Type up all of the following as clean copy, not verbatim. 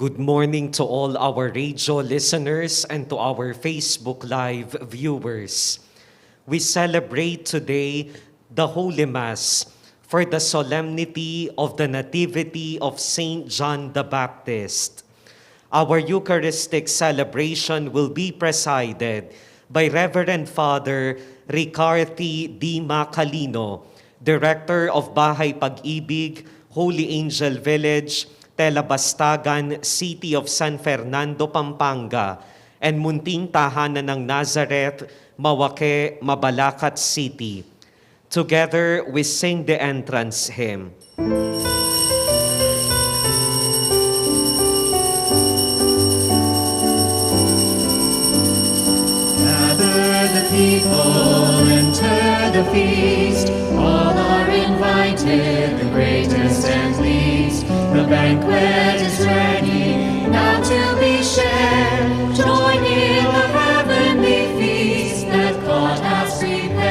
Good morning to all our radio listeners and to our Facebook Live viewers. We celebrate today the Holy Mass for the Solemnity of the Nativity of Saint John the Baptist. Our Eucharistic celebration will be presided by Reverend Father Ricarthy D. Macalino, Director of Bahay Pag-ibig, Holy Angel Village, Telabastagan, City of San Fernando, Pampanga, and Munting Tahanan ng Nazareth, Mauaque, Mabalacat City. Together, we sing the entrance hymn. Gather the people, enter the feast. All are invited, the greatest and least. The banquet is ready, now to be shared. Join in the heavenly feast that God has prepared.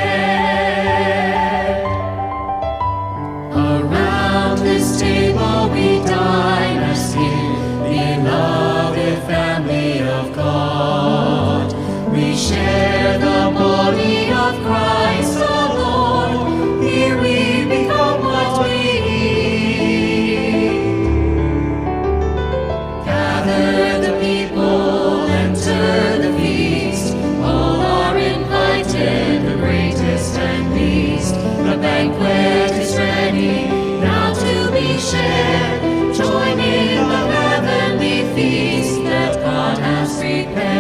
Around this table we dine as in beloved family of God. We share the body of Christ the Lord. Here we become what we eat. Gather the people, enter the feast. All are invited, the greatest and least. The banquet is ready, now to be shared. Join in the heavenly feast that God has prepared.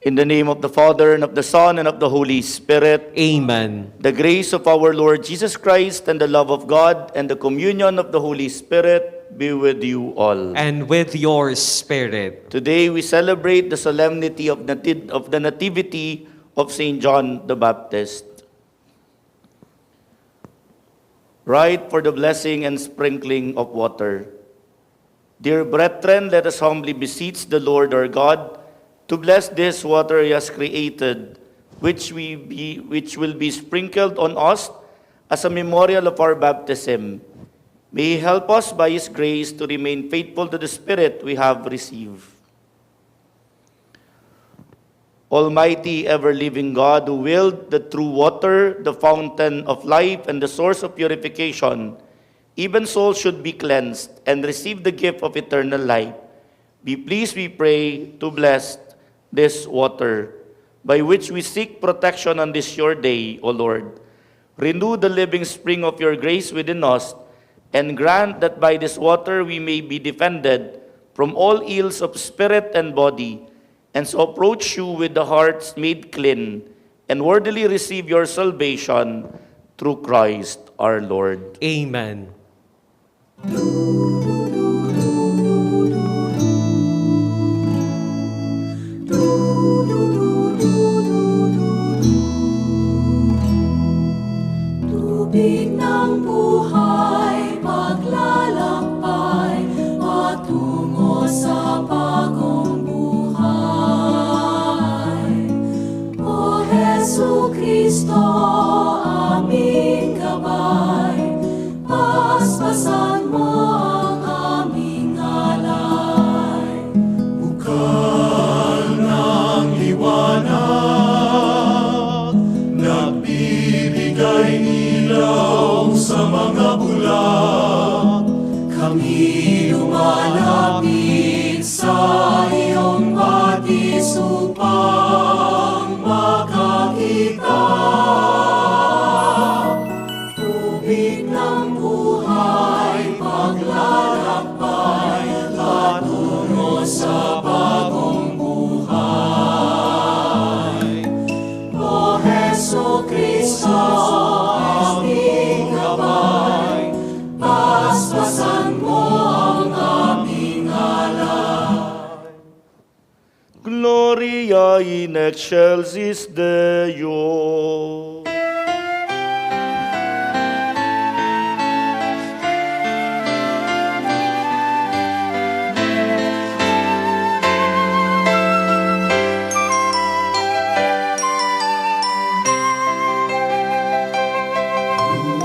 In the name of the Father, and of the Son, and of the Holy Spirit. Amen. The grace of our Lord Jesus Christ, and the love of God, and the communion of the Holy Spirit be with you all. And with your spirit. Today we celebrate the solemnity of the Nativity of Saint John the Baptist. Rite for the blessing and sprinkling of water. Dear brethren, let us humbly beseech the Lord our God to bless this water he has created, which will be sprinkled on us as a memorial of our baptism. May he help us by his grace to remain faithful to the Spirit we have received. Almighty, ever-living God, who willed the true water, the fountain of life, and the source of purification, even souls should be cleansed and receive the gift of eternal life. Be pleased, we pray, to bless this water, by which we seek protection on this your day, O Lord. Renew the living spring of your grace within us, and grant that by this water we may be defended from all ills of spirit and body, and so approach you with the hearts made clean, and worthily receive your salvation through Christ our Lord. Amen. Tubig ng buhay, paglalakbay, patungo sa bagong buhay. O Jesu Cristo, aming gabay, paspasan mo ang aming alay. Bukal ng liwanag, nagbibigay ilaw sa mga bulag. Kami lumalapit sa iyong batis upang makakita. Tubig ng buhay, paglalakbay, patungo sa bagong buhay. O Jesu Cristo, aming gabay, paspasan mo ang aming alay. Gloria in excelsis Deo.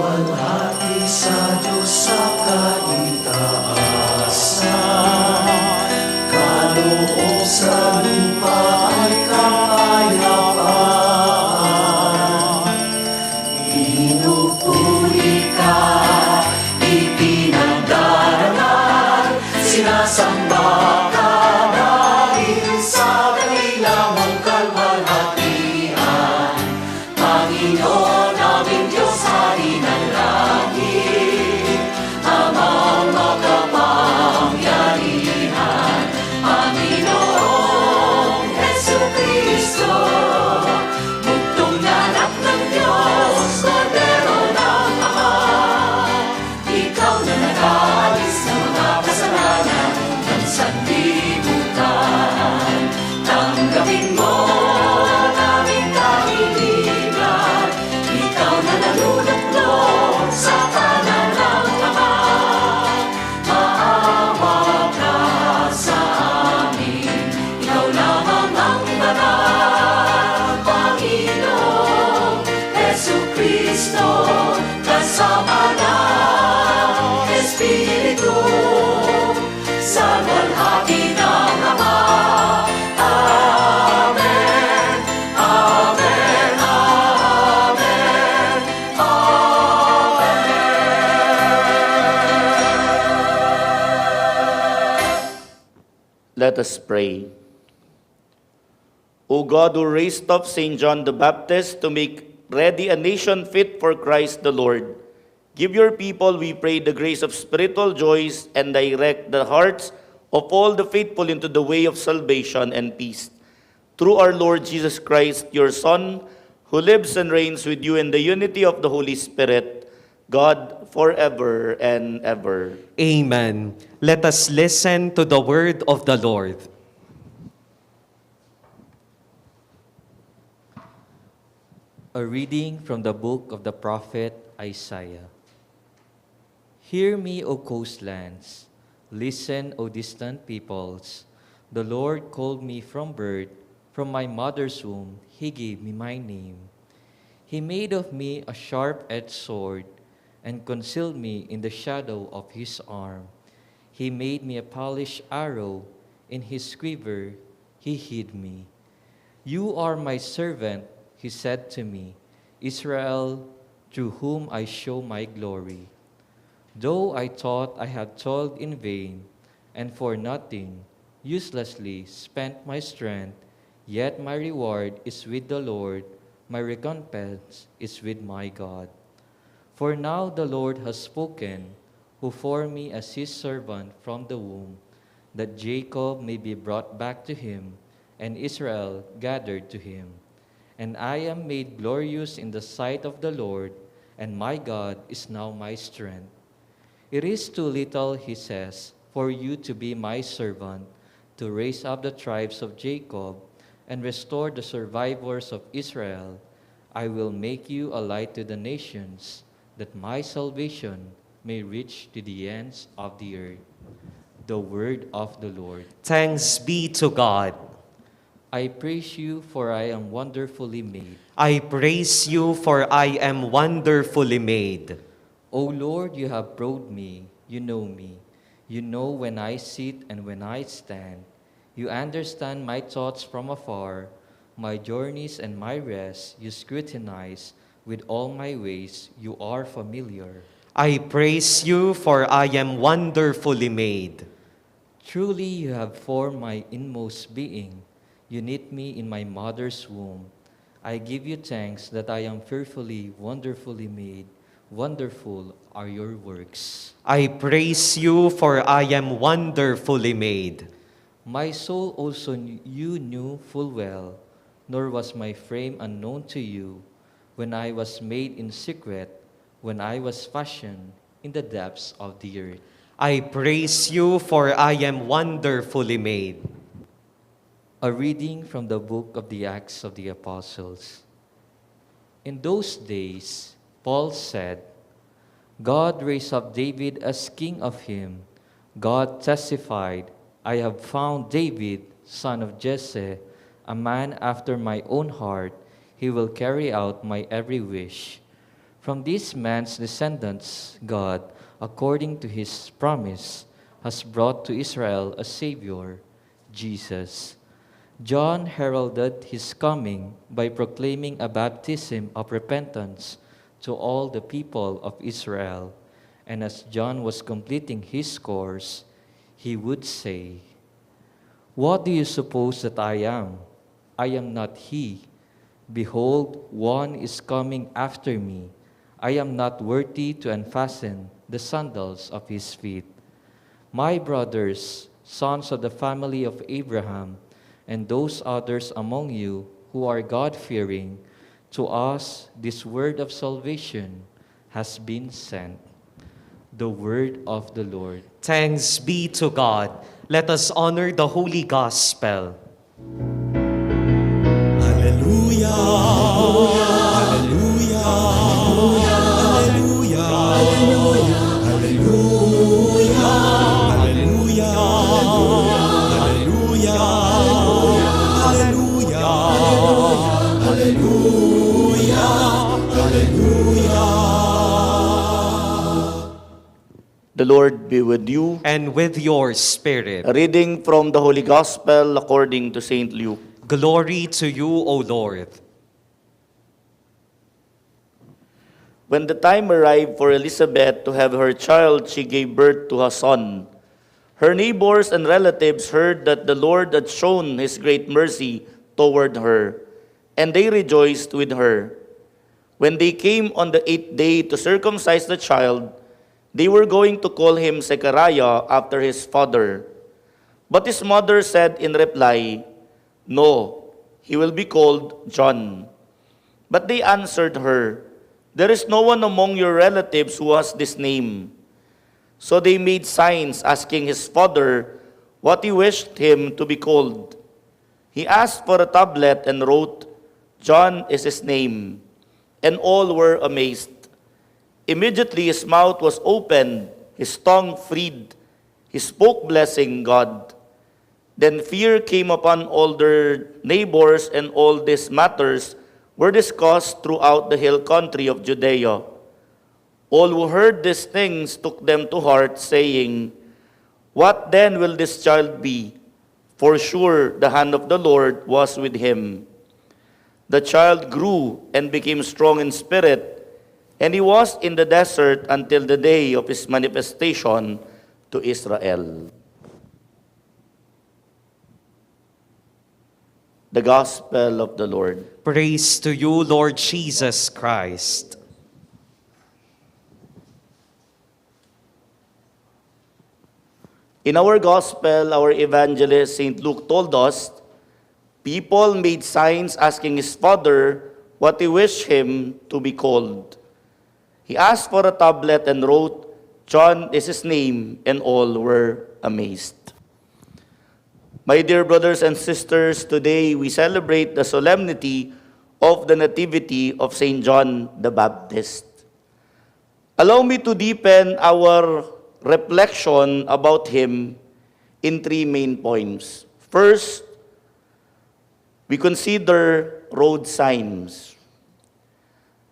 Luwalhati sa Diyos sa sa lupa ay kapayapaan. Pinupuri ka, ipinagdaralan, sinasamba ka dahil sa dakilang mong kalwalhatian. Panginoon aming Diyos, Hari ng langit, Amang makapangyarihan, Panginoong Jesucristo, buktong na anak ng Diyos, Kordero ng Ama. Ikaw na nag-aalis ng mga kasalanan ng sanlibutan. Tanggapin mo ang aming kahilingan, ikaw na naluluklok sa kanan ng Ama. Maawa ka sa amin, ikaw lamang ang banal, Panginoong Jesucristo, kasama ng Espiritu, sa luwalhati ng Ama. Amen, amen, amen, Let us pray. O God, who raised up St. John the Baptist to make ready a nation fit for Christ the Lord, give your people, we pray, the grace of spiritual joys and direct the hearts of all the faithful into the way of salvation and peace. Through our Lord Jesus Christ, your Son, who lives and reigns with you in the unity of the Holy Spirit, God, forever and ever. Amen. Let us listen to the word of the Lord. A reading from the book of the prophet Isaiah. Hear me, O coastlands. Listen, O distant peoples. The Lord called me from birth. From my mother's womb, He gave me my name. He made of me a sharp-edged sword and concealed me in the shadow of His arm. He made me a polished arrow. In His quiver, He hid me. You are my servant, He said to me, Israel, through whom I show my glory. Though I thought I had toiled in vain, and for nothing, uselessly spent my strength, yet my reward is with the Lord, my recompense is with my God. For now the Lord has spoken, who formed me as His servant from the womb, that Jacob may be brought back to Him, and Israel gathered to Him. And I am made glorious in the sight of the Lord, and my God is now my strength. It is too little, He says, for you to be my servant, to raise up the tribes of Jacob, and restore the survivors of Israel. I will make you a light to the nations, that my salvation may reach to the ends of the earth. The word of the Lord. Thanks be to God. I praise you, for I am wonderfully made. I praise you, for I am wonderfully made. O Lord, you have probed me, you know me. You know when I sit and when I stand. You understand my thoughts from afar, my journeys and my rest you scrutinize. With all my ways you are familiar. I praise you, for I am wonderfully made. Truly you have formed my inmost being. You knit me in my mother's womb. I give you thanks that I am fearfully, wonderfully made. Wonderful are your works. I praise you, for I am wonderfully made. My soul also you knew full well, nor was my frame unknown to you, when I was made in secret, when I was fashioned in the depths of the earth. I praise you, for I am wonderfully made. A reading from the book of the Acts of the Apostles. In those days, Paul said, God raised up David as king of him. God testified, I have found David, son of Jesse, a man after my own heart. He will carry out my every wish. From this man's descendants, God, according to his promise, has brought to Israel a Savior, Jesus. John heralded his coming by proclaiming a baptism of repentance to all the people of Israel. And as John was completing his course, he would say, "What do you suppose that I am? I am not he. Behold, one is coming after me. I am not worthy to unfasten the sandals of his feet. My brothers, sons of the family of Abraham, and those others among you who are God-fearing, to us this word of salvation has been sent." The word of the Lord. Thanks be to God. Let us honor the Holy Gospel. Hallelujah! Hallelujah! Hallelujah! Hallelujah! Hallelujah! Hallelujah! Hallelujah! Hallelujah! Hallelujah! The Lord be with you. And with your spirit. A reading from the Holy Gospel according to St. Luke. Glory to you, O Lord. When the time arrived for Elizabeth to have her child, she gave birth to a son. Her neighbors and relatives heard that the Lord had shown his great mercy toward her, and they rejoiced with her. When they came on the 8th day to circumcise the child, they were going to call him Zechariah after his father. But his mother said in reply, "No, he will be called John." But they answered her, "There is no one among your relatives who has this name." So they made signs asking his father what he wished him to be called. He asked for a tablet and wrote, "John is his name." And all were amazed. Immediately his mouth was opened, his tongue freed. He spoke blessing God. Then fear came upon all their neighbors, and all these matters were discussed throughout the hill country of Judea. All who heard these things took them to heart, saying, "What then will this child be? For sure the hand of the Lord was with him." The child grew and became strong in spirit, and he was in the desert until the day of his manifestation to Israel. The Gospel of the Lord. Praise to you, Lord Jesus Christ. In our Gospel, our evangelist, St. Luke, told us, people made signs asking his father what he wished him to be called. He asked for a tablet and wrote, "John is his name," and all were amazed. My dear brothers and sisters, today we celebrate the solemnity of the Nativity of St. John the Baptist. Allow me to deepen our reflection about him in 3 main points. First, we consider road signs.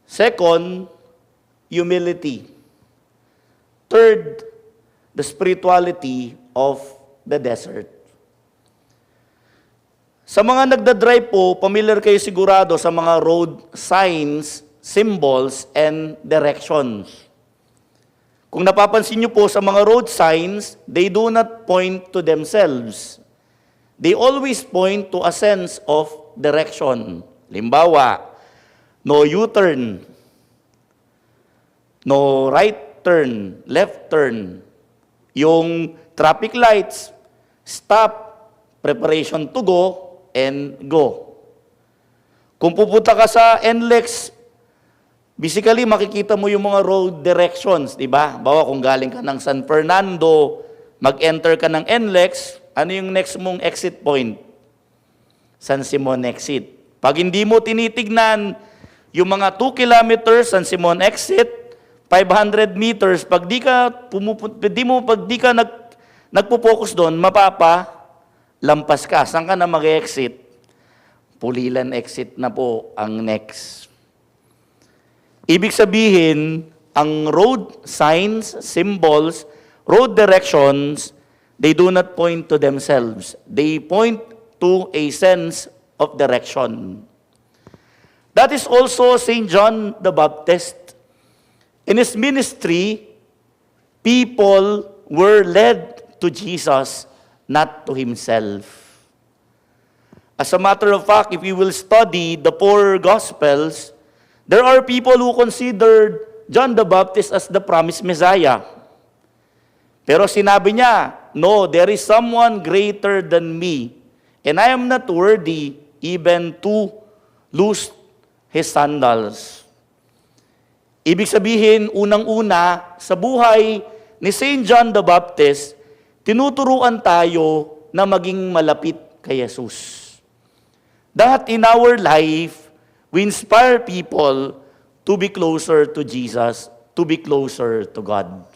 Second, humility. Third, the spirituality of the desert. Sa mga nagdadrive po, familiar kayo sigurado sa mga road signs, symbols, and directions. Kung napapansin niyo po sa mga road signs, they do not point to themselves. They always point to a sense of direction. Limbawa, no U-turn, no right turn, left turn. Yung traffic lights, stop, preparation to go, and go. Kung pupunta ka sa NLEX, basically makikita mo yung mga road directions, di ba? Bawa kung galing ka ng San Fernando, mag-enter ka ng NLEX, ano yung next mong exit point? San Simon exit. Pag hindi mo tinitignan yung mga 2 kilometers, San Simon exit, 500 meters, pag di ka nagpo-focus doon, lampas ka. Saan ka na mag-exit? Pulilan exit na po ang next. Ibig sabihin, ang road signs, symbols, road directions, They do not point to themselves. They point to a sense of direction. That is also St. John the Baptist. In his ministry, people were led to Jesus, not to himself. As a matter of fact, if you will study the four Gospels, there are people who considered John the Baptist as the promised Messiah. Pero sinabi niya, no, there is someone greater than me, and I am not worthy even to loose his sandals. Ibig sabihin, unang-una, sa buhay ni St. John the Baptist, tinuturuan tayo na maging malapit kay Jesus. That in our life, we inspire people to be closer to Jesus, to be closer to God.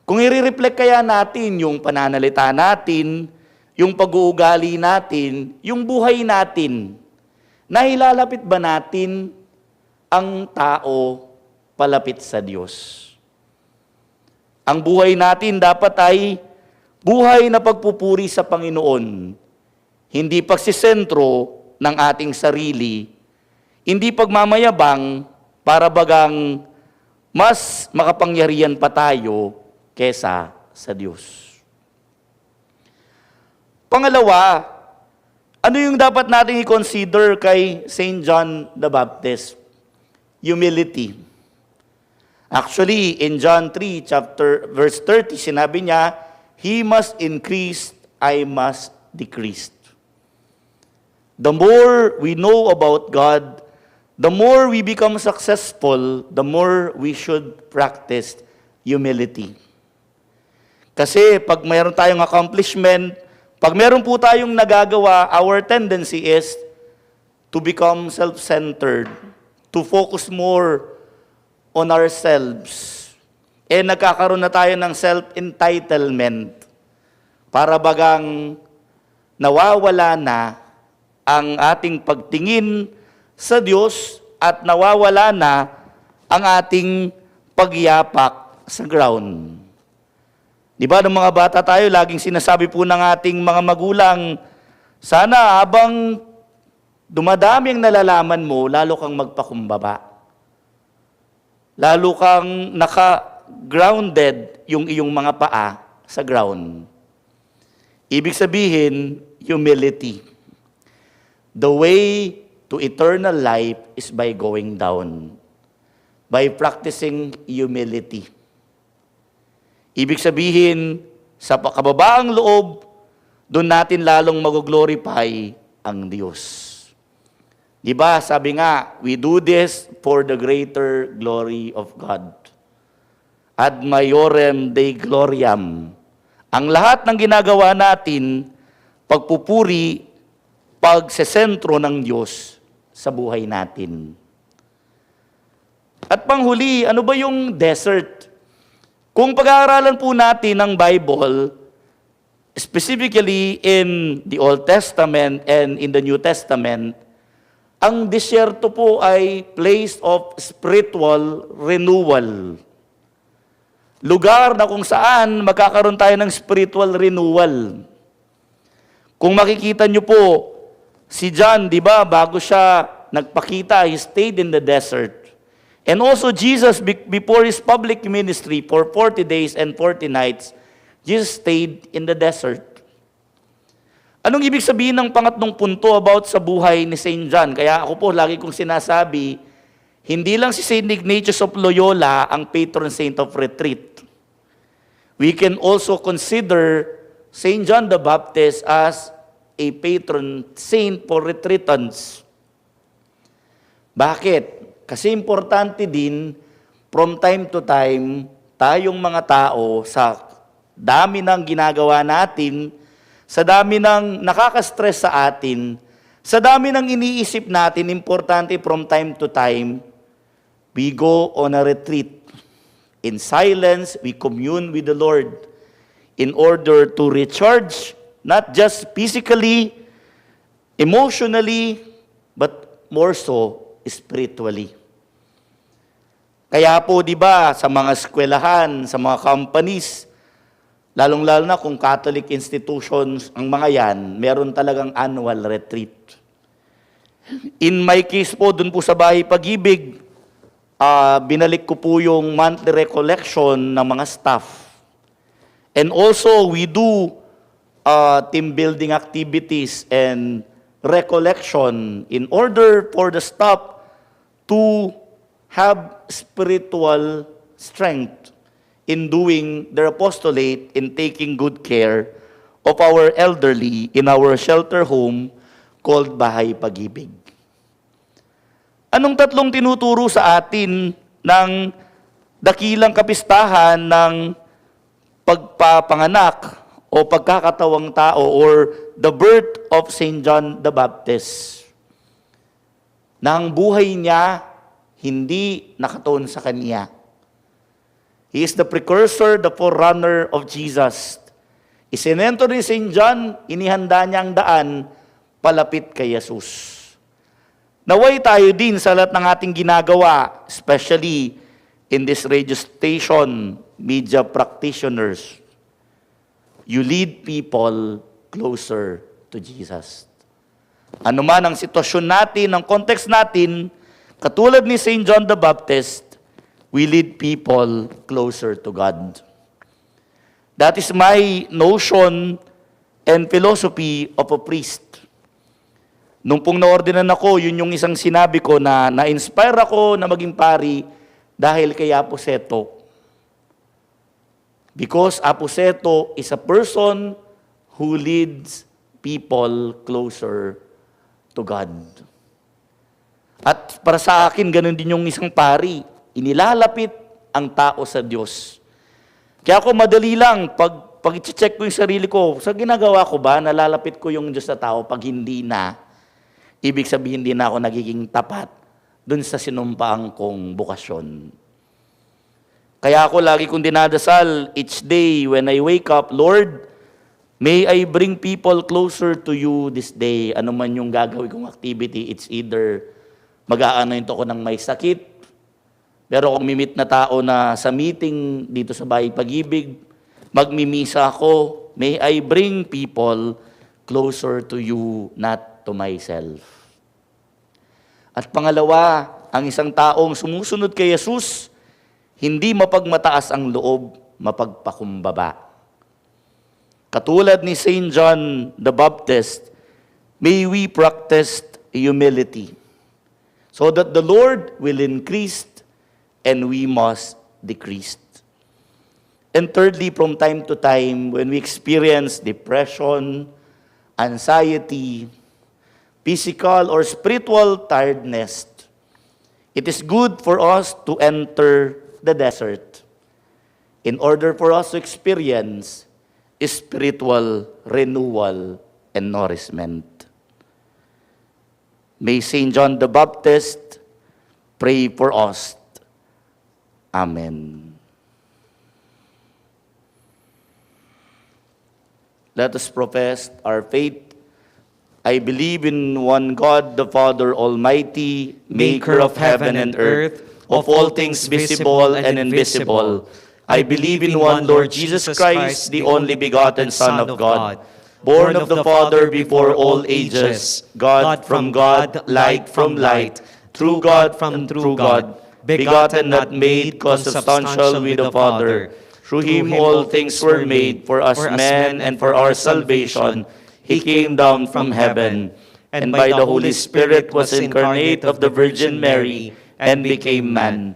Kung i-reflect kaya natin yung pananalita natin, yung pag-uugali natin, yung buhay natin, nahilalapit ba natin ang tao palapit sa Diyos? Ang buhay natin dapat ay buhay na pagpupuri sa Panginoon, hindi pagsisentro ng ating sarili, hindi pagmamayabang para bagang mas makapangyarihan pa tayo kesa sa Diyos. Pangalawa, ano yung dapat nating i-consider kay St. John the Baptist? Humility. Actually, in John 3, verse 30, sinabi niya, He must increase, I must decrease. The more we know about God, the more we become successful, the more we should practice humility. Kasi pag mayroon tayong accomplishment, pag mayroon po tayong nagagawa, our tendency is to become self-centered, to focus more on ourselves. Nagkakaroon na tayo ng self-entitlement para bagang nawawala na ang ating pagtingin sa Diyos at nawawala na ang ating pagyapak sa ground. Di ba, nung mga bata tayo, laging sinasabi po ng ating mga magulang, sana habang dumadami ang nalalaman mo, lalo kang magpakumbaba. Lalo kang naka-grounded yung iyong mga paa sa ground. Ibig sabihin, humility. The way to eternal life is by going down, by practicing humility. Ibig sabihin, sa kababaang loob, doon natin lalong mag-glorify ang Diyos. Diba, sabi nga, we do this for the greater glory of God. Ad maiorem Dei gloriam. Ang lahat ng ginagawa natin, pagpupuri, pagsesentro ng Diyos sa buhay natin. At panghuli, ano ba yung desert? Kung pag-aaralan po natin ng Bible, specifically in the Old Testament and in the New Testament, ang disyerto po ay place of spiritual renewal. Lugar na kung saan magkakaroon tayo ng spiritual renewal. Kung makikita nyo po, si John, di ba, bago siya nagpakita, he stayed in the desert. And also Jesus, before his public ministry for 40 days and 40 nights, Jesus stayed in the desert. Anong ibig sabihin ng pangatlong punto about sa buhay ni St. John? Kaya ako po, lagi kong sinasabi, hindi lang si St. Ignatius of Loyola ang patron saint of retreat. We can also consider St. John the Baptist as a patron saint for retreatants. Bakit? Kasi importante din, from time to time, tayong mga tao, sa dami ng ginagawa natin, sa dami ng nakaka-stress sa atin, sa dami ng iniisip natin, importante from time to time, we go on a retreat. In silence, we commune with the Lord in order to recharge, not just physically, emotionally, but more so spiritually. Kaya po, di ba, sa mga eskwelahan, sa mga companies, Lalong-lalo na kung Catholic institutions ang mga yan, meron talagang annual retreat. In my case po, dun po sa Bahay Pag-ibig, binalik ko po yung monthly recollection ng mga staff. And also, we do team building activities and recollection in order for the staff to have spiritual strength in doing their apostolate, in taking good care of our elderly in our shelter home called Bahay Pag-ibig. Anong tatlong tinuturo sa atin ng dakilang kapistahan ng pagpapanganak o pagkakatawang tao or the birth of Saint John the Baptist? Na ang buhay niya hindi nakatuon sa kanya. He is the precursor, the forerunner of Jesus. Isinento ni Saint John, inihanda niya ang daan palapit kay Jesus. Naway tayo din sa lahat ng ating ginagawa, especially in this radio station, media practitioners. You lead people closer to Jesus. Ano man ang sitwasyon natin, ang context natin, katulad ni Saint John the Baptist, we lead people closer to God. That is my notion and philosophy of a priest. Nung pong naordinan ako, yun yung isang sinabi ko na na-inspire ako na maging pari dahil kay Aposeto. Because Aposeto is a person who leads people closer to God. At para sa akin, ganun din yung isang pari. Inilalapit ang tao sa Diyos. Kaya ako madali lang, pag i-check ko yung sarili ko, sa ginagawa ko ba, nalalapit ko yung Diyos sa tao pag hindi na, ibig sabihin hindi na ako nagiging tapat dun sa sinumpaang kong bukasyon. Kaya ako lagi kong dinadasal each day when I wake up, Lord, may I bring people closer to you this day. Ano man yung gagawin kong activity, it's either mag-aanoint ako ng may sakit, pero kung mimit na tao na sa meeting dito sa Bahay Pag-ibig, magmimisa ako, may I bring people closer to you, not to myself. At pangalawa, ang isang taong sumusunod kay Jesus, hindi mapagmataas ang loob, mapagpakumbaba. Katulad ni Saint John the Baptist, may we practice humility so that the Lord will increase and we must decrease. And thirdly, from time to time, when we experience depression, anxiety, physical or spiritual tiredness, it is good for us to enter the desert in order for us to experience spiritual renewal and nourishment. May Saint John the Baptist pray for us. Amen. Let us profess our faith. I believe in one God, the Father Almighty, maker of heaven and earth, of all things visible and invisible. I believe in one Lord Jesus Christ, the only begotten Son of God, born of the Father before all ages, God from God, light from light, true God from true God, begotten, not made, consubstantial with the Father. Through him all things were made, for us men and for our salvation. He came down from heaven, and by the Holy Spirit was incarnate of the Virgin Mary, and became man.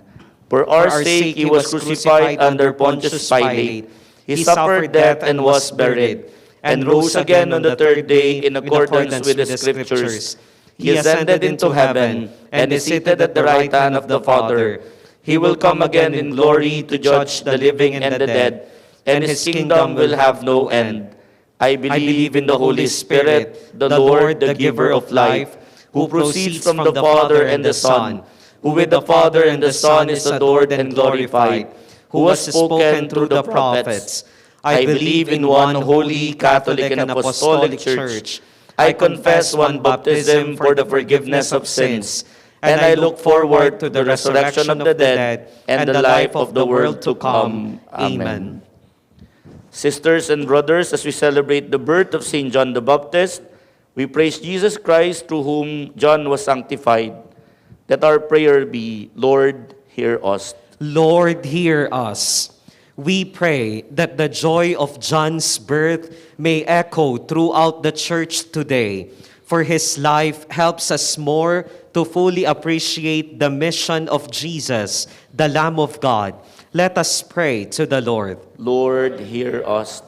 For our sake he was crucified under Pontius Pilate. He suffered death and was buried, and rose again on the third day in accordance with the Scriptures. He ascended into heaven, and is seated at the right hand of the Father. He will come again in glory to judge the living and the dead, and his kingdom will have no end. I believe in the Holy Spirit, the Lord, the giver of life, who proceeds from the Father and the Son, who with the Father and the Son is adored and glorified, who has spoken through the prophets. I believe in one holy, Catholic, and Apostolic Church. I confess one baptism for the forgiveness of sins, and I look forward to the resurrection of the dead and the life of the world to come. Amen. Sisters and brothers, as we celebrate the birth of St. John the Baptist, we praise Jesus Christ through whom John was sanctified. Let our prayer be, Lord, hear us. Lord, hear us. We pray that the joy of John's birth may echo throughout the church today, for his life helps us more to fully appreciate the mission of Jesus, the Lamb of God. Let us pray to the Lord. Lord, hear us.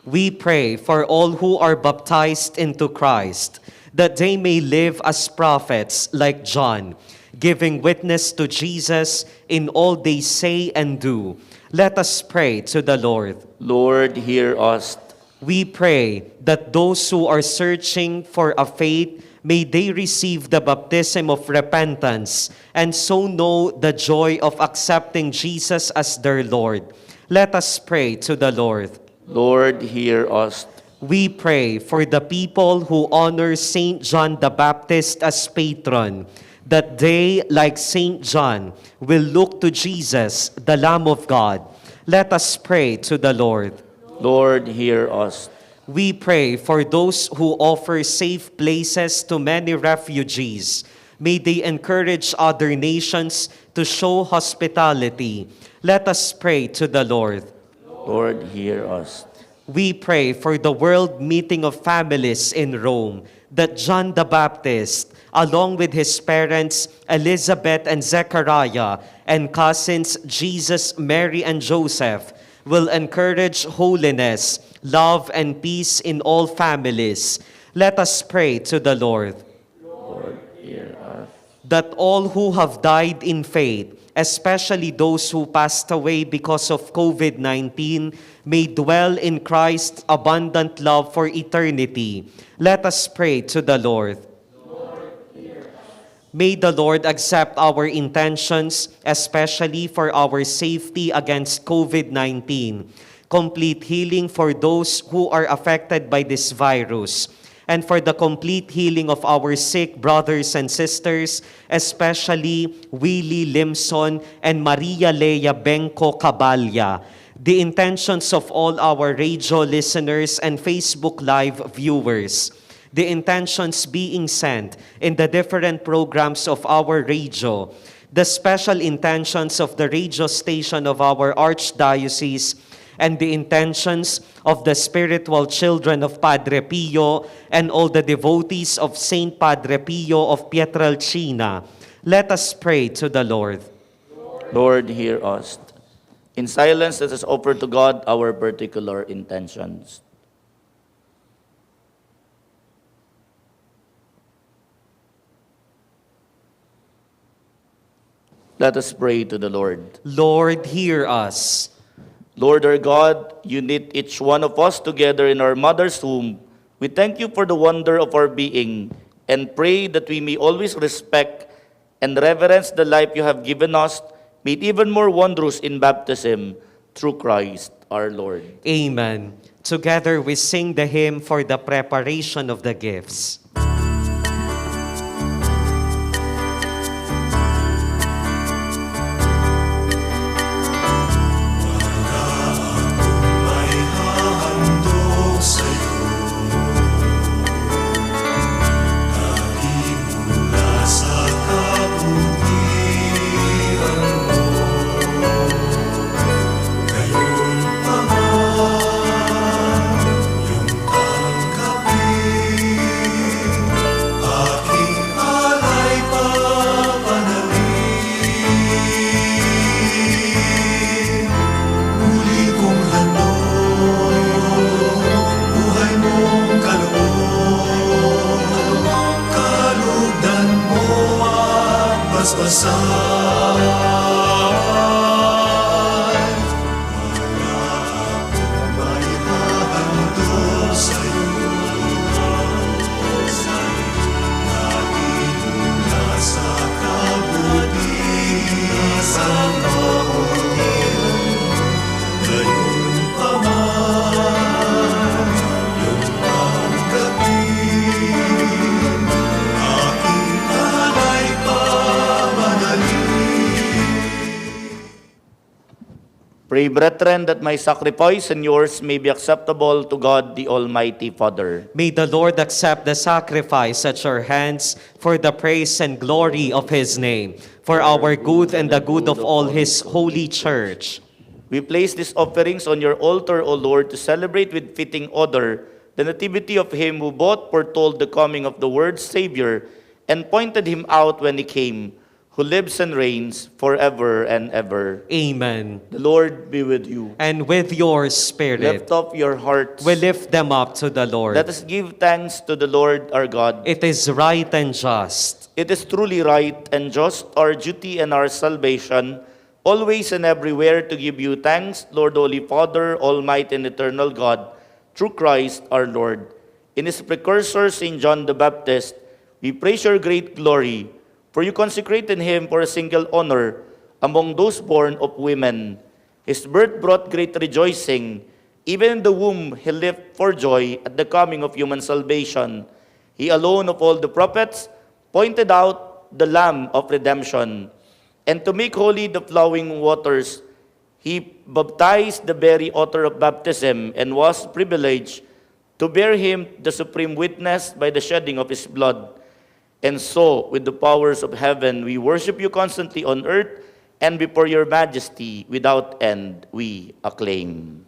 We pray for all who are baptized into Christ, that they may live as prophets like John, giving witness to Jesus in all they say and do. Let us pray to the Lord. Lord, hear us. We pray that those who are searching for a faith, may they receive the baptism of repentance and so know the joy of accepting Jesus as their Lord. Let us pray to the Lord. Lord, hear us. We pray for the people who honor Saint John the Baptist as patron, that they, like Saint John, will look to Jesus, the Lamb of God. Let us pray to the Lord. Lord, hear us. We pray for those who offer safe places to many refugees. May they encourage other nations to show hospitality. Let us pray to the Lord. Lord, hear us. We pray for the World Meeting of Families in Rome, that John the Baptist, along with his parents Elizabeth and Zechariah, and cousins Jesus, Mary, and Joseph, will encourage holiness, love, and peace in all families. Let us pray to the Lord. Lord, hear us. That all who have died in faith, especially those who passed away because of COVID-19, may dwell in Christ's abundant love for eternity. Let us pray to the Lord. May the Lord accept our intentions, especially for our safety against COVID-19, complete healing for those who are affected by this virus, and for the complete healing of our sick brothers and sisters, especially Willie Limson and Maria Lea Benco Cabalya. The intentions of all our radio listeners and Facebook Live viewers, the intentions being sent in the different programs of our radio, the special intentions of the radio station of our Archdiocese, and the intentions of the spiritual children of Padre Pio and all the devotees of Saint Padre Pio of Pietrelcina. Let us pray to the Lord. Lord, hear us. In silence, let us offer to God our particular intentions. Let us pray to the Lord. Lord, hear us. Lord our God, you knit each one of us together in our mother's womb. We thank you for the wonder of our being and pray that we may always respect and reverence the life you have given us, made even more wondrous in baptism, through Christ our Lord. Amen. Together we sing the hymn for the preparation of the gifts. Aking alay pa manalangin. Pray, brethren, that my sacrifice and yours may be acceptable to God, the Almighty Father. May the Lord accept the sacrifice at your hands for the praise and glory of his name, for our good and the good of all his holy church. We place these offerings on your altar, O Lord, to celebrate with fitting odor the nativity of him who both foretold the coming of the world's Savior and pointed him out when he came, who lives and reigns forever and ever. Amen. The Lord be with you. And with your spirit, Lift up your hearts. we lift them up to the Lord. Let us give thanks to the Lord our God. It is right and just. It is truly right and just, our duty and our salvation, always and everywhere to give you thanks, Lord, Holy Father, Almighty and Eternal God, through Christ our Lord. In his precursor, St. John the Baptist, we praise your great glory, for you consecrated him for a single honor among those born of women. His birth brought great rejoicing. Even in the womb he leapt for joy at the coming of human salvation. He alone of all the prophets pointed out the Lamb of redemption. And to make holy the flowing waters, he baptized the very author of baptism and was privileged to bear him the supreme witness by the shedding of his blood. And so, with the powers of heaven, we worship you constantly on earth, and before your majesty, without end, we acclaim.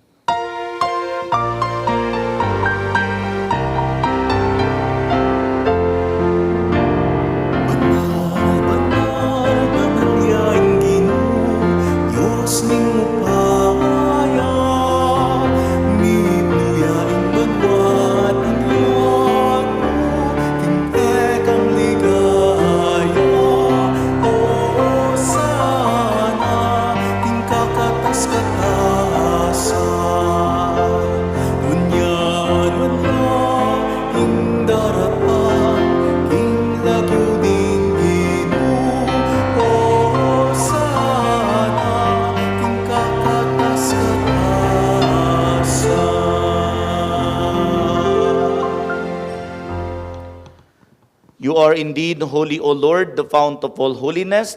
You are indeed holy, O Lord, the fount of all holiness.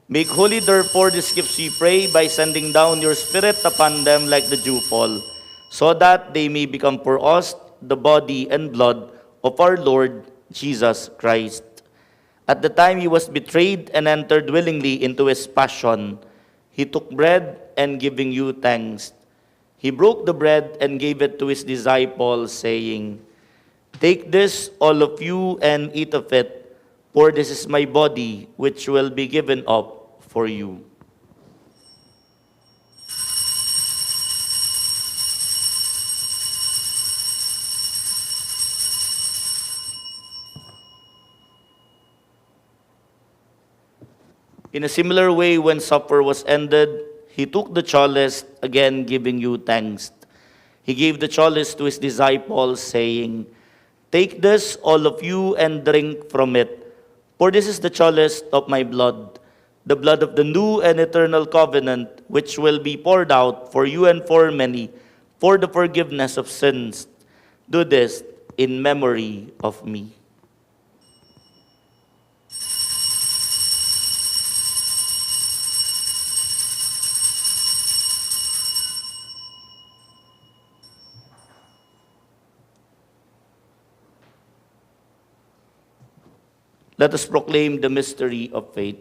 Make holy, therefore, these gifts, we pray, by sending down your Spirit upon them like the dewfall, so that they may become for us the body and blood of our Lord Jesus Christ. At the time he was betrayed and entered willingly into his passion, he took bread and giving you thanks, he broke the bread and gave it to his disciples, saying, "Take this, all of you, and eat of it, for this is my body, which will be given up for you." In a similar way, when supper was ended, he took the chalice, again giving you thanks. He gave the chalice to his disciples, saying, "Take this, all of you, and drink from it, for this is the chalice of my blood, the blood of the new and eternal covenant, which will be poured out for you and for many, for the forgiveness of sins. Do this in memory of me." Let us proclaim the mystery of faith.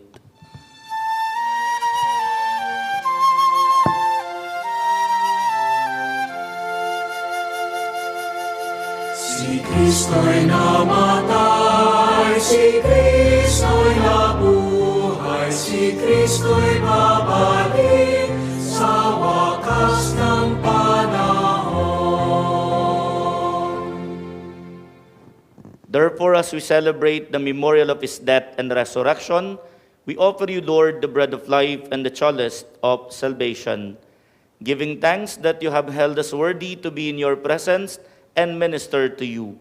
Si Kristo'y namatay, si Kristo'y nabuhay, si Kristo'y babalik sa wakas ng panahon. Therefore, as we celebrate the memorial of his death and resurrection, we offer you, Lord, the bread of life and the chalice of salvation, giving thanks that you have held us worthy to be in your presence and minister to you.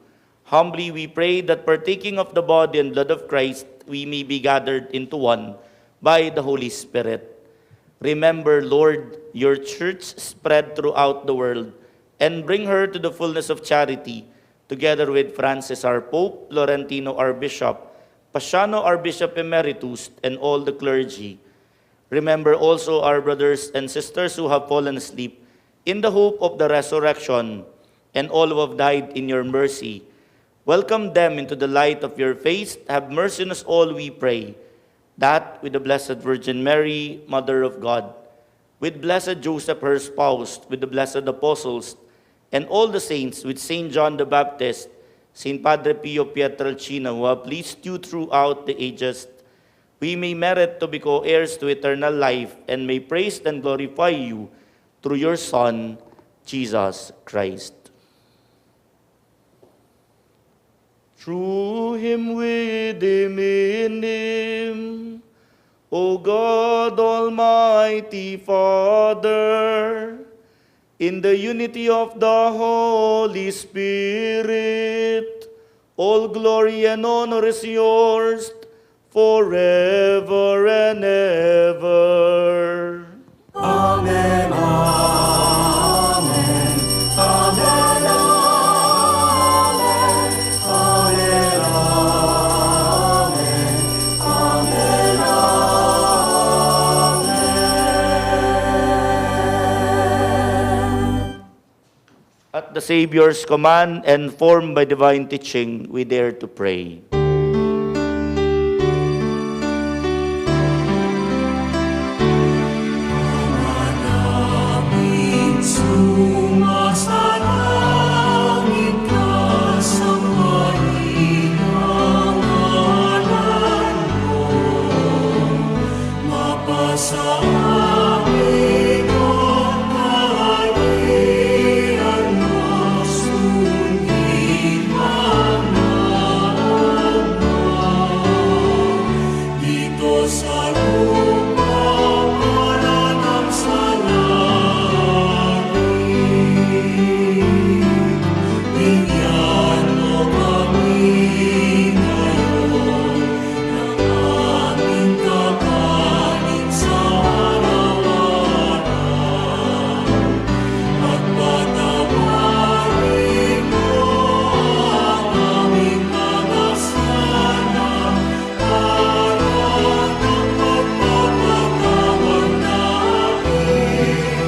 Humbly we pray that partaking of the body and blood of Christ, we may be gathered into one by the Holy Spirit. Remember, Lord, your church spread throughout the world, and bring her to the fullness of charity, together with Francis our Pope, Laurentino our Bishop, Pasiano our Bishop Emeritus, and all the clergy. Remember also our brothers and sisters who have fallen asleep in the hope of the resurrection, and all who have died in your mercy. Welcome them into the light of your face. Have mercy on us all, we pray, that with the Blessed Virgin Mary, Mother of God, with blessed Joseph, her spouse, with the blessed apostles, and all the saints, with Saint John the Baptist, Saint Padre Pio Pietrelcina, who have pleased you throughout the ages, we may merit to be co-heirs to eternal life, and may praise and glorify you through your Son, Jesus Christ. Through him, with him, in him, O God, Almighty Father, in the unity of the Holy Spirit, all glory and honor is yours forever and ever. Amen, amen, amen, amen, amen, amen, amen. At the Savior's command and formed by divine teaching, we dare to pray. Sumasalangit ka sa mahinang ngalan mo, mapasa amin ang kaharian mo, sundin ang naan mo. Dito sa lupa, maranang sa bigyan mo kami ngayon ng aming kakanin sa araw-araw, at patawarin mo ang aming mga sala, para ng pagpapatawad namin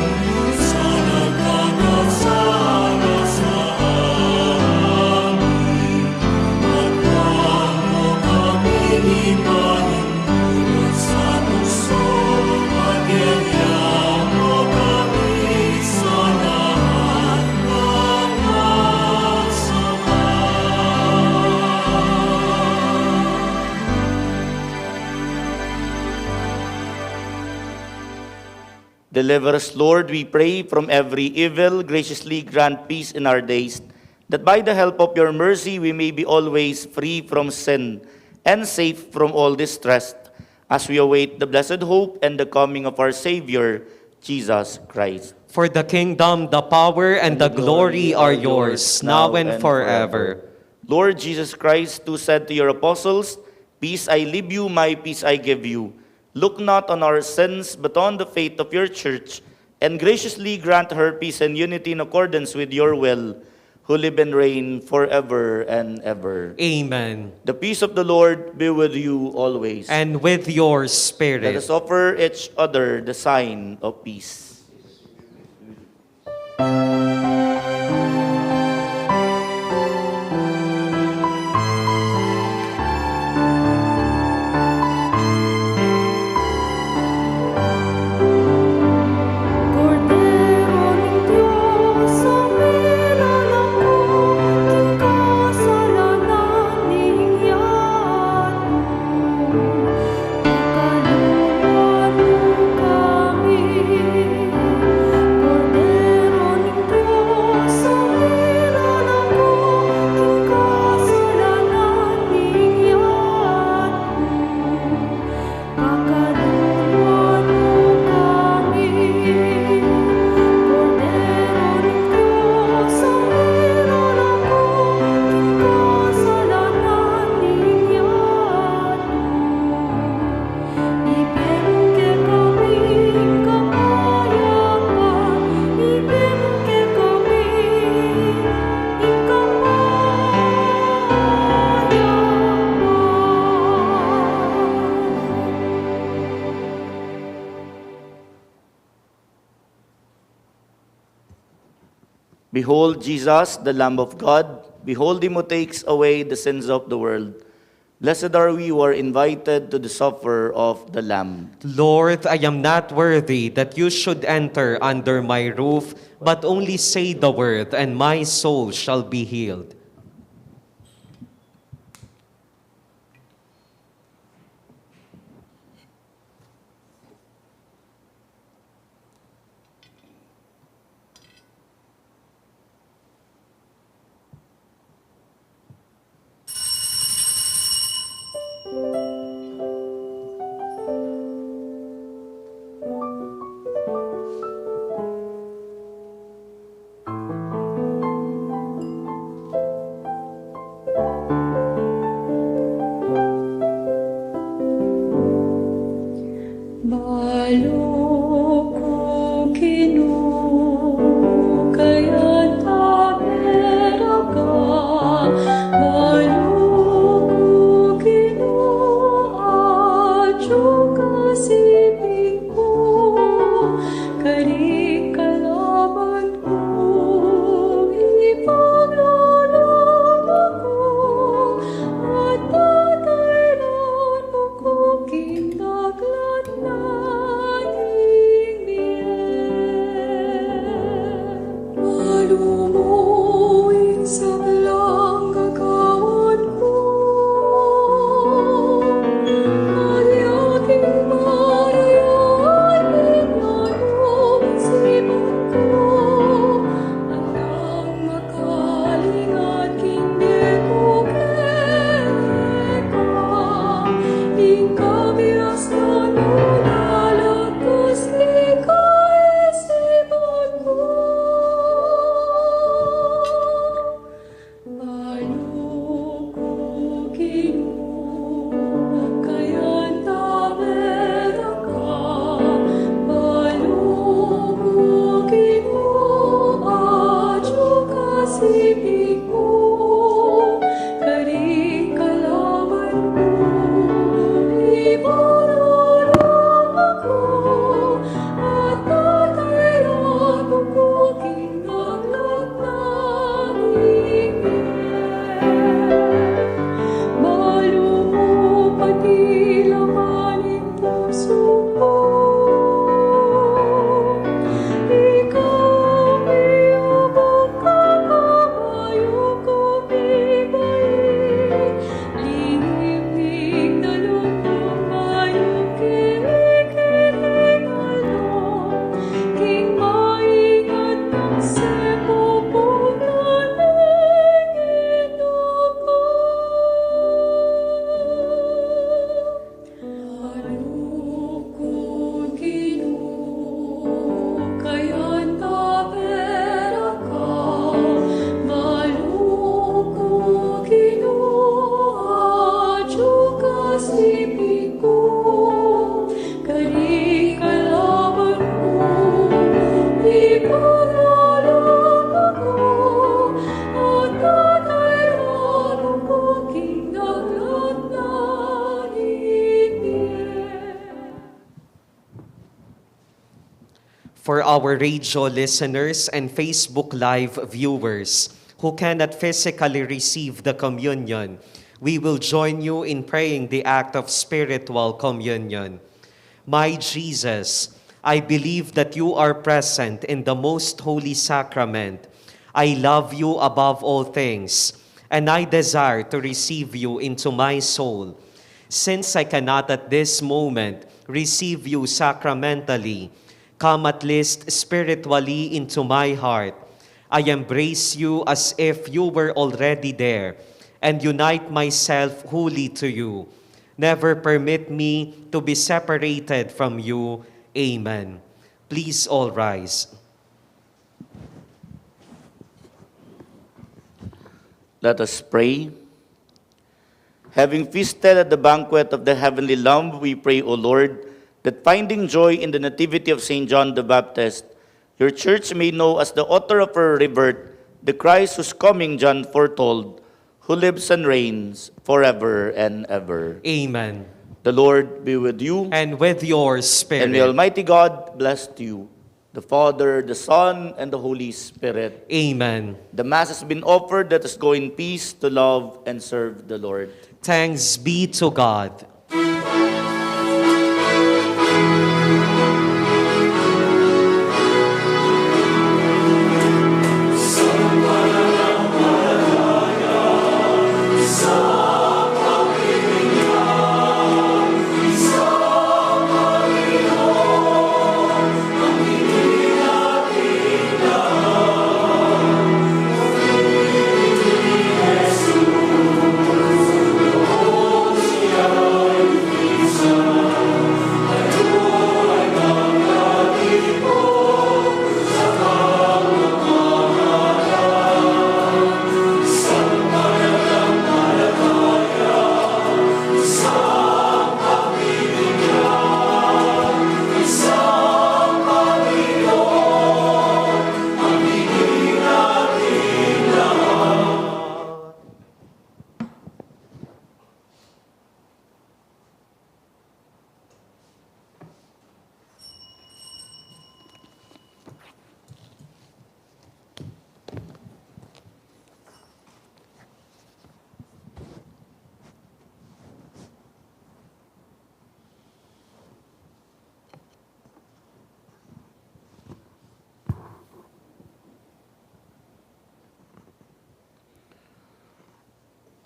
sa nagkakasala sa amin, at huwag mo kaming ipahintulot sa tukso, at ganyan mo kami sa lahat ng masama. Deliver us, Lord, we pray, from every evil. Graciously grant peace in our days, that by the help of your mercy we may be always free from sin and safe from all distress, as we await the blessed hope and the coming of our Savior, Jesus Christ. For the kingdom, the power, and the glory are yours, now and forever. Lord Jesus Christ, who said to your apostles, "Peace I leave you, my peace I give you," look not on our sins, but on the faith of your church, and graciously grant her peace and unity in accordance with your will, who live and reign forever and ever. Amen. The peace of the Lord be with you always. And with your Let spirit. us offer each other the sign of peace. Cordero ng Diyos, ang nilalangkong kasalanan ninyan mo, ikaluluwa mo kami. Cordero ng Behold Jesus, the Lamb of God. Behold him who takes away the sins of the world. Blessed are we who are invited to the supper of the Lamb. Lord, I am not worthy that you should enter under my roof, but only say the word, and my soul shall be healed. For our radio listeners and Facebook Live viewers who cannot physically receive the communion, we will join you in praying the act of spiritual communion. My Jesus, I believe that you are present in the most holy sacrament. I love you above all things, and I desire to receive you into my soul. Since I cannot at this moment receive you sacramentally, come at least spiritually into my heart. I embrace you as if you were already there and unite myself wholly to you. Never permit me to be separated from you. Amen. Please all rise. Let us pray. Having feasted at the banquet of the heavenly Lamb, we pray, O Lord, that finding joy in the nativity of St. John the Baptist, your church may know as the author of her rebirth, the Christ whose coming John foretold, who lives and reigns forever and ever. Amen. The Lord be with you. And with your spirit. And may Almighty God bless you, the Father, the Son, and the Holy Spirit. Amen. The Mass has been offered. Let us go in peace to love and serve the Lord. Thanks be to God.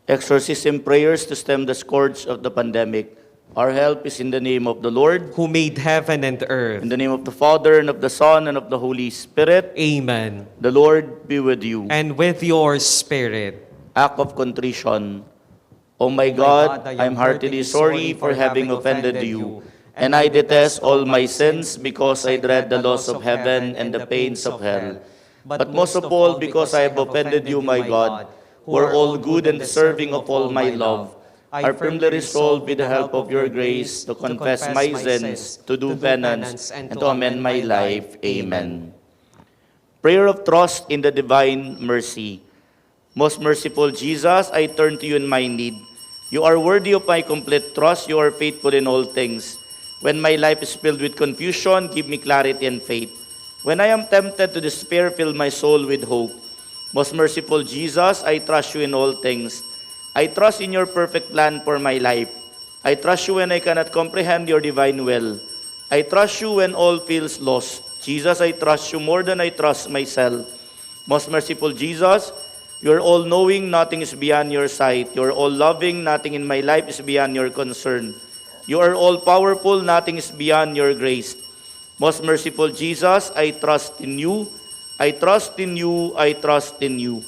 Exorcism prayers to stem the scourge of the pandemic. Our help is in the name of the Lord, Who made heaven and earth. in the name of the Father, and of the Son, and of the Holy Spirit. Amen. The Lord be with you. And with your spirit. Act of contrition. O my God, I am heartily sorry for having offended you, and I detest all my sins because I dread the loss of heaven and the pains of hell. But most of all, because I have offended you, my God, who are all good and deserving of all my love, I firmly resolve with the help of your grace to confess my sins, to do penance, and to amend my life. Amen. Prayer of trust in the divine mercy. Most merciful Jesus, I turn to you in my need. You are worthy of my complete trust. You are faithful in all things. When my life is filled with confusion, give me clarity and faith. When I am tempted to despair, fill my soul with hope. Most merciful Jesus, I trust you in all things. I trust in your perfect plan for my life. I trust you when I cannot comprehend your divine will. I trust you when all feels lost. Jesus, I trust you more than I trust myself. Most merciful Jesus, you are all-knowing, nothing is beyond your sight. You are all-loving, nothing in my life is beyond your concern. You are all-powerful, nothing is beyond your grace. Most merciful Jesus, I trust in you. I trust in you, I trust in you.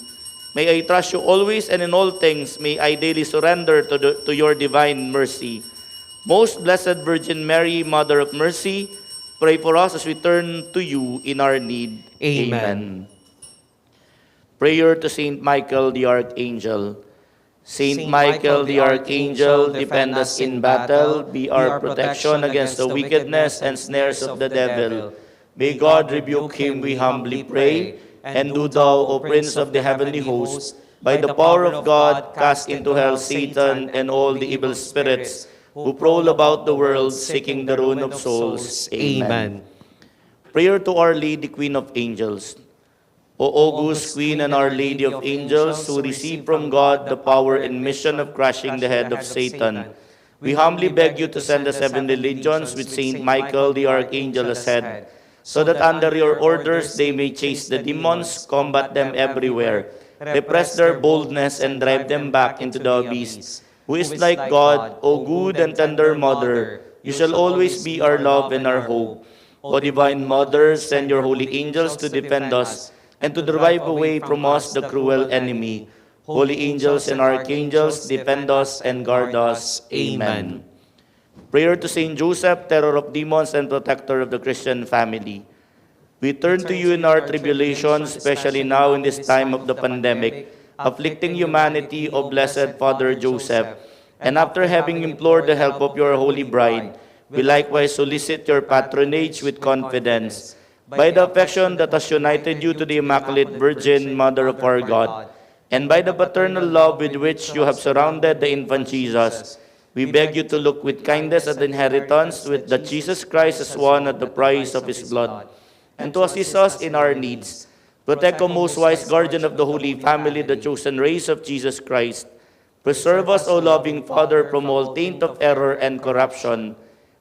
May I trust you always and in all things. May I daily surrender to your divine mercy. Most Blessed Virgin Mary, Mother of Mercy, pray for us as we turn to you in our need. Amen. Prayer to Saint Michael the Archangel. Saint Michael the Archangel, defend us in battle, be our protection against the wickedness and snares of the devil. May God rebuke him, we humbly pray. And do thou, O Prince of the heavenly host, by the power of God, cast into hell Satan and all the evil spirits who prowl about the world seeking the ruin of souls. Amen. Prayer to Our Lady, Queen of Angels. O august Queen and Our Lady of Angels, who receive from God the power and mission of crushing the head of Satan, we humbly beg you to send us heavenly legions with Saint Michael the Archangel as head, so that under your orders they may chase the demons, combat them everywhere, repress their boldness, and drive them back into the abyss. Who is like God, O good and tender Mother, you shall always be our love and our hope. O Divine Mother, send your holy angels to defend us, and to drive away from us the cruel enemy. Holy angels and archangels, defend us and guard us. Amen. Prayer to Saint Joseph, terror of demons and protector of the Christian family. We turn to you in our tribulations, especially now in this time of the pandemic, afflicting humanity, O Blessed Father Joseph. And after having implored the help of your holy bride, we likewise solicit your patronage with confidence. By the affection that has united you to the Immaculate Virgin, Mother of our God, and by the paternal love with which you have surrounded the infant Jesus, we beg you to look with kindness at the inheritance with that Jesus Christ has won at the price of his blood. and to assist us in our needs. Protect, O most wise guardian of the Holy Family, the chosen race of Jesus Christ. Preserve us, O loving Father, from all taint of error and corruption.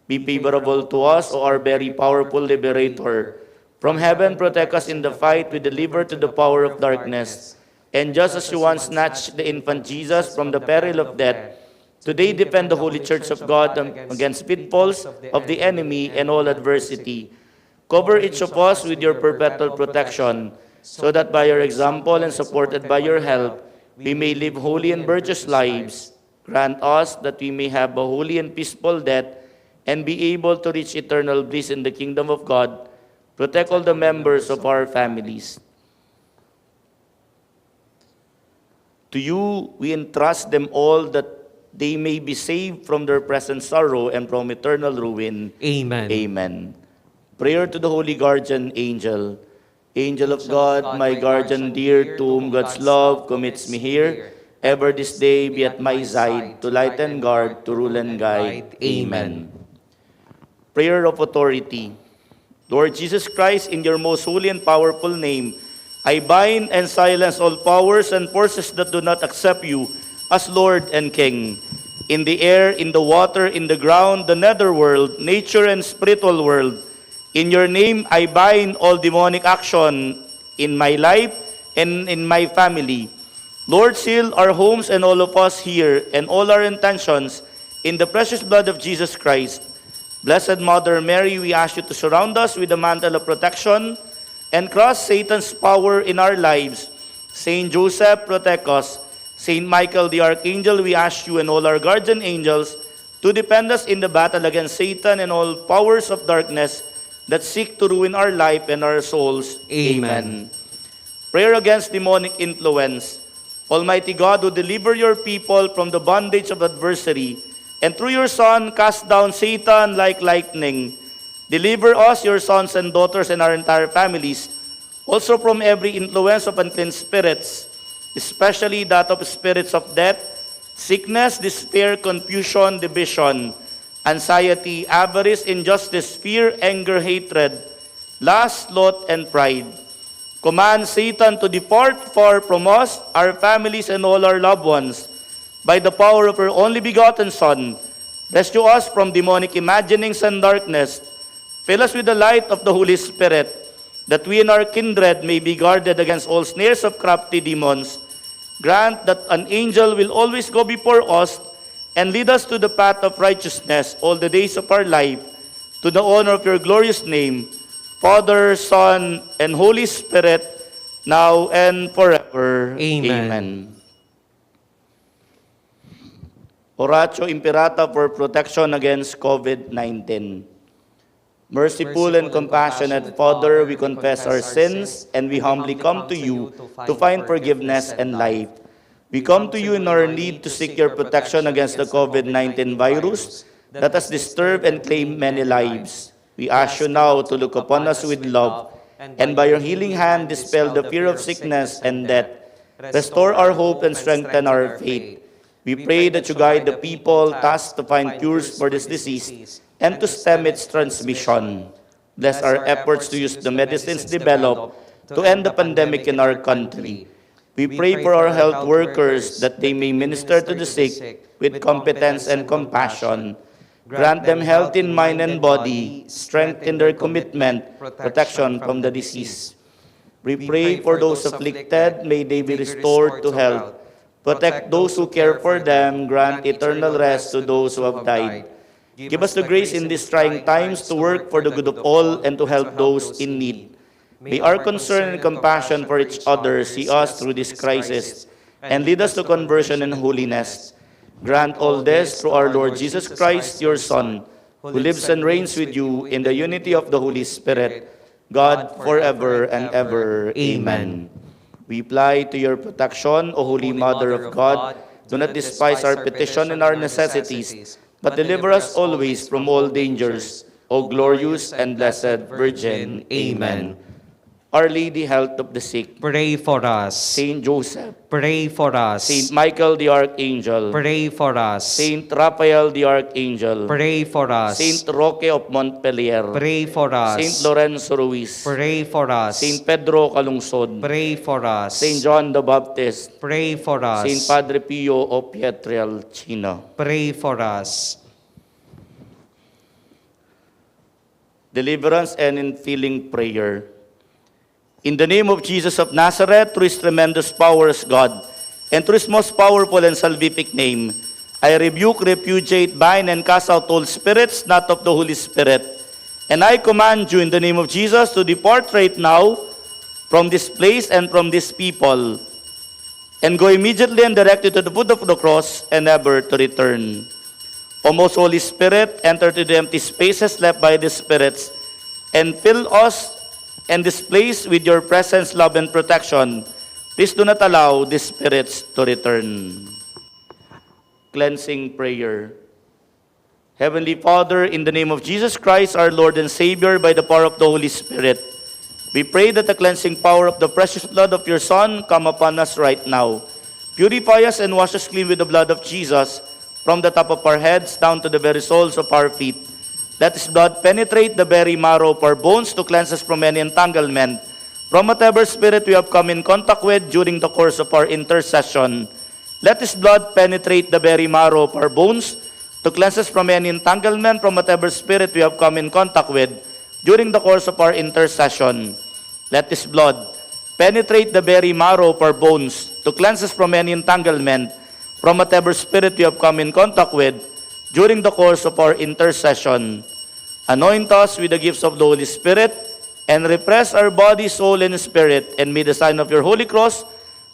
Be favorable to us, O our very powerful Liberator. From heaven, protect us in the fight we deliver to the power of darkness. And just as you once snatched the infant Jesus from the peril of death, today defend the Holy Church of God against pitfalls of the enemy and all adversity. Cover each of us with your perpetual protection, so that by your example and supported by your help, we may live holy and virtuous lives. Grant us that we may have a holy and peaceful death and be able to reach eternal bliss in the kingdom of God. Protect all the members of our families. To you we entrust them all, that they may be saved from their present sorrow and from eternal ruin. Amen. Amen. Prayer to the Holy Guardian Angel. Angel of God, my guardian dear, to whom God's love commits me here, ever this day be at my side, to light and guard, to rule and guide. Amen. Prayer of authority. Lord Jesus Christ, in your most holy and powerful name, I bind and silence all powers and forces that do not accept you as Lord and King. In the air, in the water, in the ground, the netherworld, nature and spiritual world, in your name, I bind all demonic action in my life and in my family. Lord, seal our homes and all of us here and all our intentions in the precious blood of Jesus Christ. Blessed Mother Mary, we ask you to surround us with the mantle of protection and crush Satan's power in our lives. Saint Joseph, protect us. Saint Michael the Archangel, we ask you and all our guardian angels to defend us in the battle against Satan and all powers of darkness that seek to ruin our life and our souls. Amen. Prayer against demonic influence. Almighty God, who deliver your people from the bondage of adversary, and through your Son cast down Satan like lightning, deliver us, your sons and daughters, and our entire families, also from every influence of unclean spirits, especially that of spirits of death, sickness, despair, confusion, division, anxiety, avarice, injustice, fear, anger, hatred, lust, sloth, and pride. Command Satan to depart far from us, our families, and all our loved ones. By the power of your only begotten Son, rescue us from demonic imaginings and darkness. Fill us with the light of the Holy Spirit, that we and our kindred may be guarded against all snares of crafty demons. Grant that an angel will always go before us and lead us to the path of righteousness all the days of our life, to the honor of your glorious name, Father, Son, and Holy Spirit, now and forever. Amen. Oratio Imperata for protection against COVID-19. Merciful and compassionate Father, we confess our sins and we humbly come to you to find forgiveness and life. We come to you in our need to seek your protection against the COVID-19 virus that has disturbed and claimed many lives. We ask you now to look upon us with love, and by your healing hand dispel the fear of sickness and death. Restore our hope and strengthen our faith. We pray that you guide the people tasked to find cures for this disease and to stem its transmission. Bless our efforts to use the medicines developed to end the pandemic in our country. We pray for our health workers that they may minister to the sick with competence and compassion. Grant them health in mind and body, strength in their commitment, protection from the disease. We pray for those afflicted, may they be restored to health. Protect those who care for them, grant eternal rest to those who have died. Give us the grace in these trying times to work for the good of all and to help those in need. May our concern and compassion for each other see us through this crisis and lead us to conversion and holiness. Grant all this through our Lord Jesus Christ, your Son, who lives and reigns with you in the unity of the Holy Spirit, God forever and ever. Amen. We fly to your protection, O Holy Mother of God. Do not despise our petition and our necessities, but deliver us always from all dangers, O glorious and blessed Virgin. Amen. Our Lady, Health of the Sick. Pray for us. Saint Joseph. Pray for us. Saint Michael the Archangel. Pray for us. Saint Raphael the Archangel. Pray for us. Saint Roque of Montpellier. Pray for us. Saint Lorenzo Ruiz. Pray for us. Saint Pedro Calungsod. Pray for us. Saint John the Baptist. Pray for us. Saint Padre Pio of Pietrelcina. Pray for us. Deliverance and infilling prayer. In the name of Jesus of Nazareth, through his tremendous powers, God, and through his most powerful and salvific name, I rebuke, repudiate, bind, and cast out all spirits not of the Holy Spirit. And I command you in the name of Jesus to depart right now from this place and from this people, and go immediately and directly to the foot of the cross and never to return. O most Holy Spirit, enter to the empty spaces left by the spirits, and fill us and this place with your presence, love, and protection. Please do not allow these spirits to return. Cleansing prayer. Heavenly Father, in the name of Jesus Christ, our Lord and Savior, by the power of the Holy Spirit, we pray that the cleansing power of the precious blood of your Son come upon us right now. Purify us and wash us clean with the blood of Jesus, from the top of our heads down to the very soles of our feet. Let his blood penetrate the very marrow of our bones to cleanse us from any entanglement, from whatever spirit we have come in contact with during the course of our intercession. Let his blood penetrate the very marrow of our bones to cleanse us from any entanglement, from whatever spirit we have come in contact with during the course of our intercession. Let his blood penetrate the very marrow of our bones to cleanse us from any entanglement, from whatever spirit we have come in contact with during the course of our intercession. Anoint us with the gifts of the Holy Spirit, and repress our body, soul, and spirit, and may the sign of your Holy Cross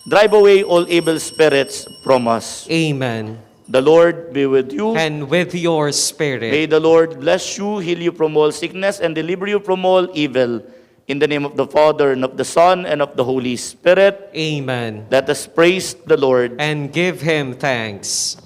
drive away all evil spirits from us. Amen. The Lord be with you. And with your May spirit. the Lord bless you, heal you from all sickness, and deliver you from all evil. In the name of the Father, and of the Son, and of the Holy Spirit. Amen. Let us praise the Lord. And give him thanks.